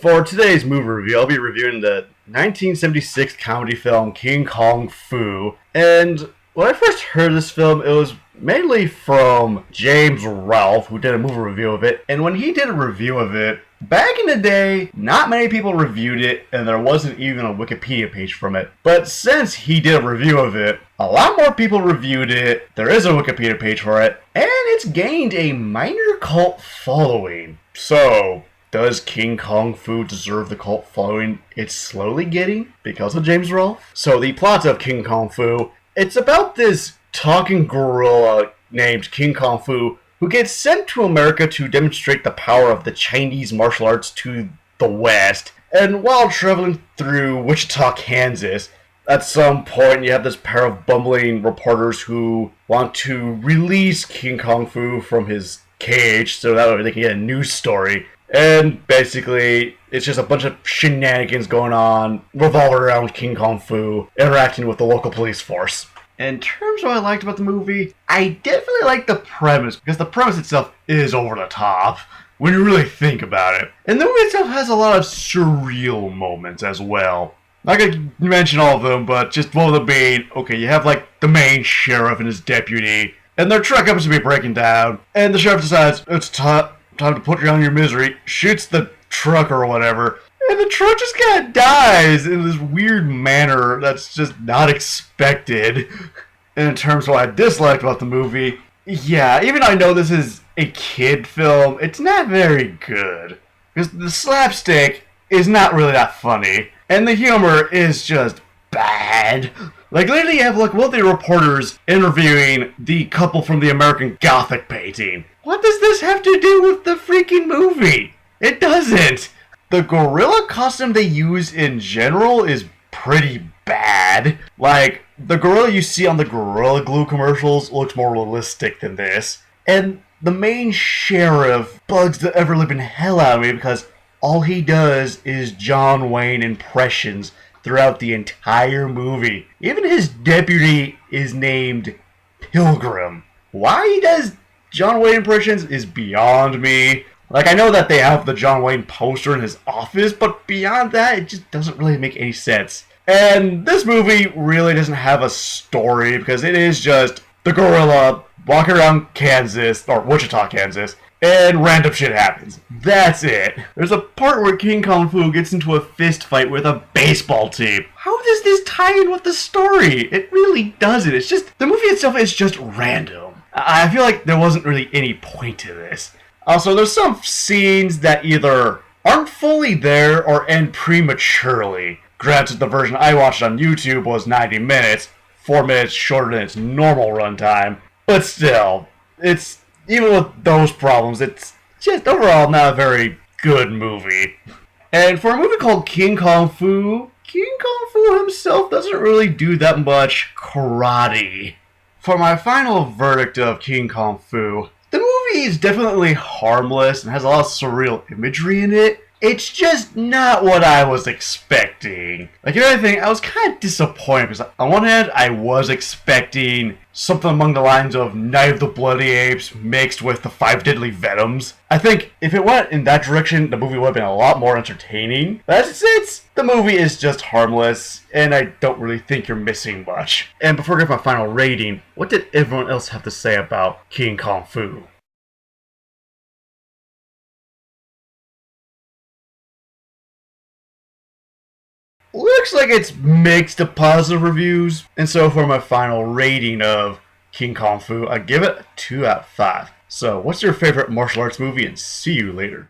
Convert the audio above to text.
For today's movie review, I'll be reviewing the 1976 comedy film King Kong Fu. And when I first heard this film, it was mainly from James Ralph, who did a movie review of it. And when he did a review of it, back in the day, not many people reviewed it, and there wasn't even a Wikipedia page from it. But since he did a review of it, a lot more people reviewed it, there is a Wikipedia page for it, and it's gained a minor cult following. So, does King Kong Fu deserve the cult following it's slowly getting because of James Rolfe? So the plot of King Kong Fu, it's about this talking gorilla named King Kong Fu who gets sent to America to demonstrate the power of the Chinese martial arts to the West. And while traveling through Wichita, Kansas, at some point you have this pair of bumbling reporters who want to release King Kong Fu from his cage so that way they can get a news story. And basically, it's just a bunch of shenanigans going on, revolving around King Kong Fu, interacting with the local police force. In terms of what I liked about the movie, I definitely liked the premise, because the premise itself is over the top, when you really think about it. And the movie itself has a lot of surreal moments as well. I could mention all of them, but just one of them being, okay, you have like the main sheriff and his deputy, and their truck happens to be breaking down, and the sheriff decides, it's time to put you on your misery, shoots the truck or whatever, and the truck just kind of dies in this weird manner that's just not expected. And in terms of what I disliked about the movie, yeah, even though I know this is a kid film, it's not very good. Because the slapstick is not really that funny, and the humor is just bad. Like, literally you have like one of the reporters interviewing the couple from the American Gothic painting. What does this have to do with the freaking movie? It doesn't. The gorilla costume they use in general is pretty bad. Like, the gorilla you see on the Gorilla Glue commercials looks more realistic than this. And the main sheriff bugs the ever-living hell out of me because all he does is John Wayne impressions throughout the entire movie. Even his deputy is named Pilgrim. Why he does John Wayne impressions is beyond me. Like, I know that they have the John Wayne poster in his office, but beyond that, it just doesn't really make any sense. And this movie really doesn't have a story, because it is just the gorilla walking around Kansas, or Wichita, Kansas, and random shit happens. That's it. There's a part where King Kong Fu gets into a fist fight with a baseball team. How does this tie in with the story? It really doesn't. It's just, the movie itself is just random. I feel like there wasn't really any point to this. Also, there's some scenes that either aren't fully there or end prematurely. Granted, the version I watched on YouTube was 90 minutes, 4 minutes shorter than its normal runtime. But still, it's, even with those problems, it's just overall not a very good movie. And for a movie called King Kong Fu himself doesn't really do that much karate. For my final verdict of King Kong Fu, the movie is definitely harmless and has a lot of surreal imagery in it. It's just not what I was expecting. Like, if anything, I was kind of disappointed because on one hand, I was expecting something along the lines of Night of the Bloody Apes mixed with the Five Deadly Venoms. I think if it went in that direction, the movie would have been a lot more entertaining. But as it sits, the movie is just harmless, and I don't really think you're missing much. And before I give my final rating, what did everyone else have to say about King Kong Fu? Looks like it's mixed to positive reviews, and so for my final rating of King Kong Fu, I give it a 2 out of 5. So, what's your favorite martial arts movie, and see you later.